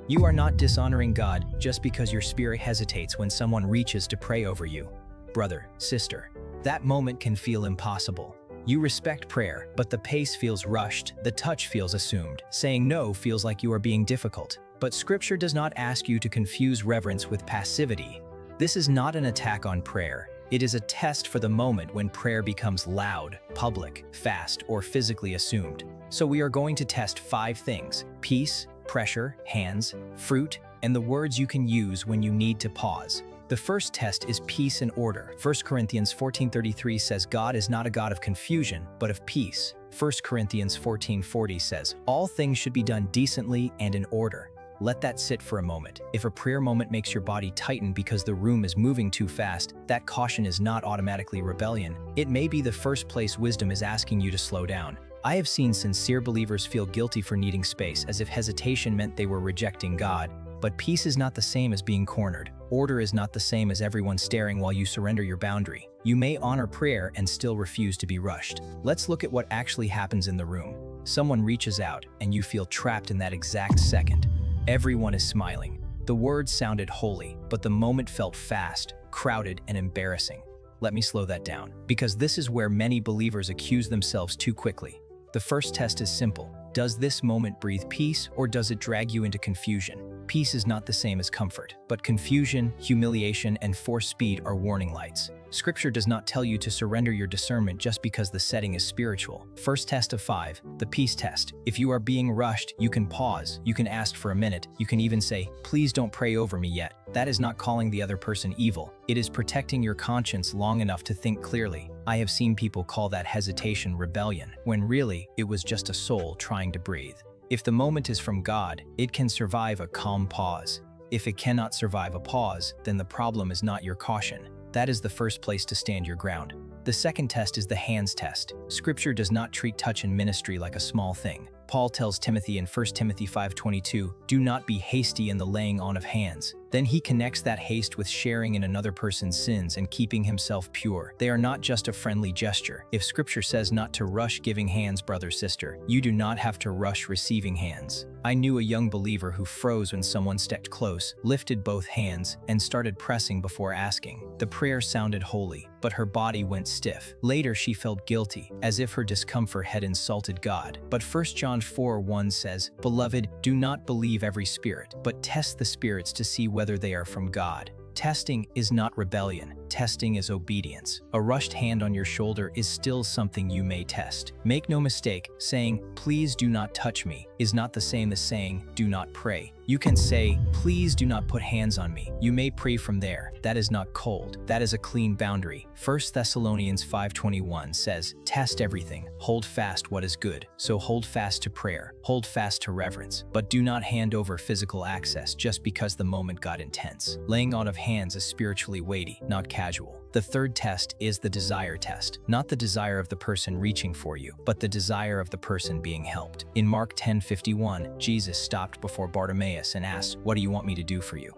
You are not dishonoring God just because your spirit hesitates when someone reaches to pray over you. Brother, sister, that moment can feel impossible. You respect prayer, but the pace feels rushed, the touch feels assumed. Saying no feels like you are being difficult. But Scripture does not ask you to confuse reverence with passivity. This is not an attack on prayer. It is a test for the moment when prayer becomes loud, public, fast, or physically assumed. So we are going to test 5 things: peace, pressure, hands, fruit, and the words you can use when you need to pause. The first test is peace and order. 1 Corinthians 14:33 says God is not a God of confusion, but of peace. 1 Corinthians 14:40 says all things should be done decently and in order. Let that sit for a moment. If a prayer moment makes your body tighten because the room is moving too fast, that caution is not automatically rebellion. It may be the first place wisdom is asking you to slow down. I have seen sincere believers feel guilty for needing space, as if hesitation meant they were rejecting God. But peace is not the same as being cornered. Order is not the same as everyone staring while you surrender your boundary. You may honor prayer and still refuse to be rushed. Let's look at what actually happens in the room. Someone reaches out, and you feel trapped in that exact second. Everyone is smiling. The words sounded holy, but the moment felt fast, crowded, and embarrassing. Let me slow that down, because this is where many believers accuse themselves too quickly. The first test is simple. Does this moment breathe peace, or does it drag you into confusion? Peace is not the same as comfort, but confusion, humiliation, and forced speed are warning lights. Scripture does not tell you to surrender your discernment just because the setting is spiritual. First test of 5, the peace test. If you are being rushed, you can pause, you can ask for a minute, you can even say, "Please don't pray over me yet." That is not calling the other person evil. It is protecting your conscience long enough to think clearly. I have seen people call that hesitation rebellion, when really, it was just a soul trying to breathe. If the moment is from God, it can survive a calm pause. If it cannot survive a pause, then the problem is not your caution. That is the first place to stand your ground. The second test is the hands test. Scripture does not treat touch in ministry like a small thing. Paul tells Timothy in 1 Timothy 5:22, "Do not be hasty in the laying on of hands." Then he connects that haste with sharing in another person's sins and keeping himself pure. They are not just a friendly gesture. If Scripture says not to rush giving hands, brother, sister, you do not have to rush receiving hands. I knew a young believer who froze when someone stepped close, lifted both hands, and started pressing before asking. The prayer sounded holy, but her body went stiff. Later she felt guilty, as if her discomfort had insulted God. But 1 John 4:1 says, "Beloved, do not believe every spirit, but test the spirits to see whether they are from God." Testing is not rebellion. Testing is obedience. A rushed hand on your shoulder is still something you may test. Make no mistake, saying, "Please do not touch me," is not the same as saying, "Do not pray." You can say, "Please do not put hands on me." You may pray from there. That is not cold. That is a clean boundary. 1 Thessalonians 5:21 says, "Test everything. Hold fast what is good." So hold fast to prayer. Hold fast to reverence. But do not hand over physical access just because the moment got intense. Laying on of hands is spiritually weighty, not casual. The third test is the desire test. Not the desire of the person reaching for you, but the desire of the person being helped. In Mark 10:51, Jesus stopped before Bartimaeus and asked, "What do you want me to do for you?"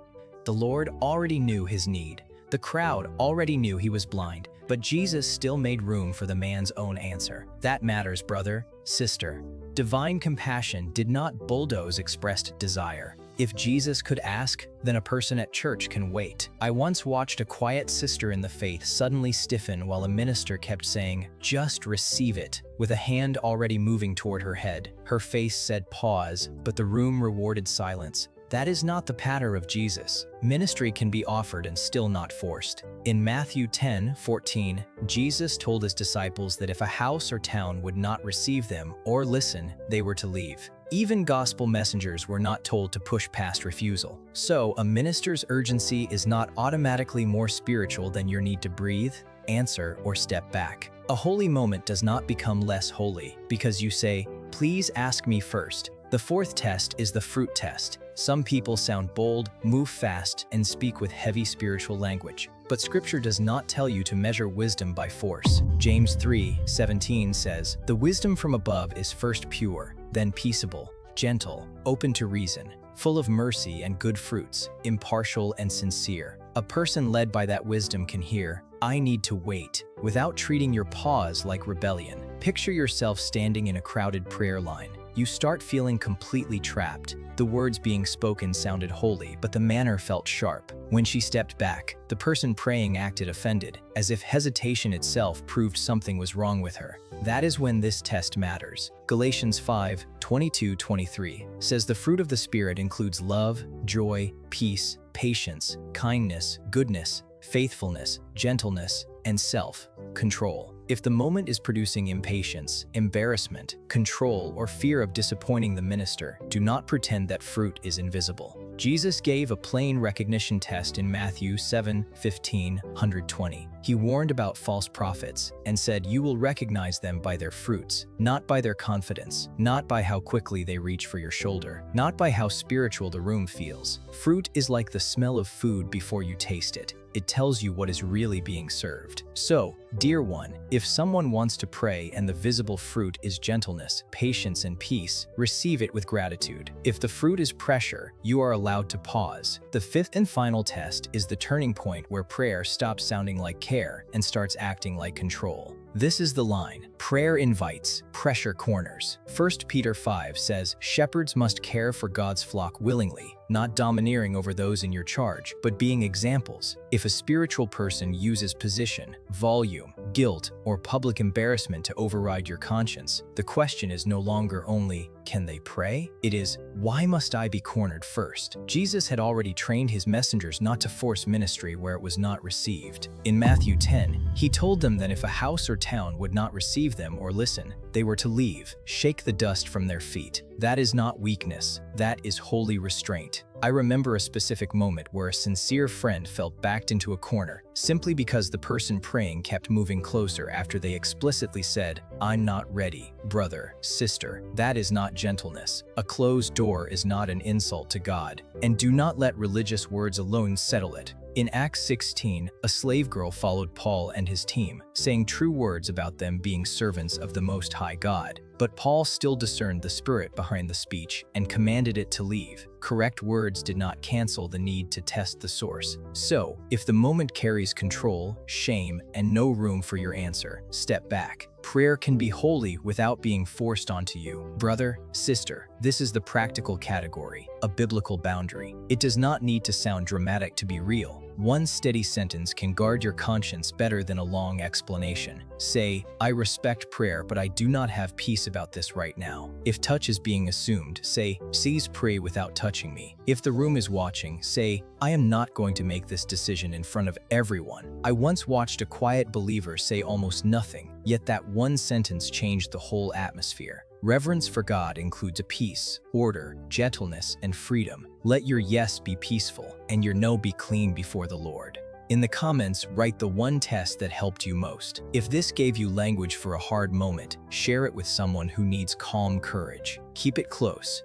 The Lord already knew his need. The crowd already knew he was blind, but Jesus still made room for the man's own answer. That matters, brother, sister. Divine compassion did not bulldoze expressed desire. If Jesus could ask, then a person at church can wait. I once watched a quiet sister in the faith suddenly stiffen while a minister kept saying, "Just receive it," with a hand already moving toward her head. Her face said pause, but the room rewarded silence. That is not the pattern of Jesus. Ministry can be offered and still not forced. In Matthew 10:14, Jesus told his disciples that if a house or town would not receive them or listen, they were to leave. Even gospel messengers were not told to push past refusal. So, a minister's urgency is not automatically more spiritual than your need to breathe, answer, or step back. A holy moment does not become less holy because you say, "Please ask me first." The fourth test is the fruit test. Some people sound bold, move fast, and speak with heavy spiritual language. But Scripture does not tell you to measure wisdom by force. James 3:17 says, "The wisdom from above is first pure, then peaceable, gentle, open to reason, full of mercy and good fruits, impartial and sincere." A person led by that wisdom can hear, "I need to wait," without treating your pause like rebellion. Picture yourself standing in a crowded prayer line. you start feeling completely trapped. The words being spoken sounded holy, but the manner felt sharp. When she stepped back, the person praying acted offended, as if hesitation itself proved something was wrong with her. That is when this test matters. Galatians 5:22-23 says the fruit of the Spirit includes love, joy, peace, patience, kindness, goodness, faithfulness, gentleness, and self-control. If the moment is producing impatience, embarrassment, control, or fear of disappointing the minister, do not pretend that fruit is invisible. Jesus gave a plain recognition test in Matthew 7:15-120. He warned about false prophets and said, "You will recognize them by their fruits, not by their confidence, not by how quickly they reach for your shoulder, not by how spiritual the room feels." Fruit is like the smell of food before you taste it. It tells you what is really being served. So, dear one, if someone wants to pray and the visible fruit is gentleness, patience, and peace, receive it with gratitude. If the fruit is pressure, you are allowed to pause. The fifth and final test is the turning point where prayer stops sounding like care and starts acting like control. This is the line. Prayer invites, pressure corners. 1 Peter 5 says, "Shepherds must care for God's flock willingly, not domineering over those in your charge, but being examples." If a spiritual person uses position, volume, guilt, or public embarrassment to override your conscience, the question is no longer only, can they pray? It is, why must I be cornered first? Jesus had already trained his messengers not to force ministry where it was not received. In Matthew 10, he told them that if a house or town would not receive them or listen, they were to leave, shake the dust from their feet. That is not weakness, that is holy restraint. I remember a specific moment where a sincere friend felt backed into a corner simply because the person praying kept moving closer after they explicitly said, "I'm not ready, brother, sister." That is not gentleness. A closed door is not an insult to God. And do not let religious words alone settle it. In Acts 16, a slave girl followed Paul and his team, saying true words about them being servants of the Most High God. But Paul still discerned the spirit behind the speech and commanded it to leave. Correct words did not cancel the need to test the source. So, if the moment carries control, shame, and no room for your answer, step back. Prayer can be holy without being forced onto you. Brother, sister, this is the practical category, a biblical boundary. It does not need to sound dramatic to be real. One steady sentence can guard your conscience better than a long explanation. Say, "I respect prayer, but I do not have peace about this right now." If touch is being assumed, say, "Please pray without touching me." If the room is watching, say, "I am not going to make this decision in front of everyone." I once watched a quiet believer say almost nothing, yet that one sentence changed the whole atmosphere. Reverence for God includes a peace, order, gentleness, and freedom. Let your yes be peaceful and your no be clean before the Lord. In the comments, write the one test that helped you most. If this gave you language for a hard moment, share it with someone who needs calm courage. Keep it close.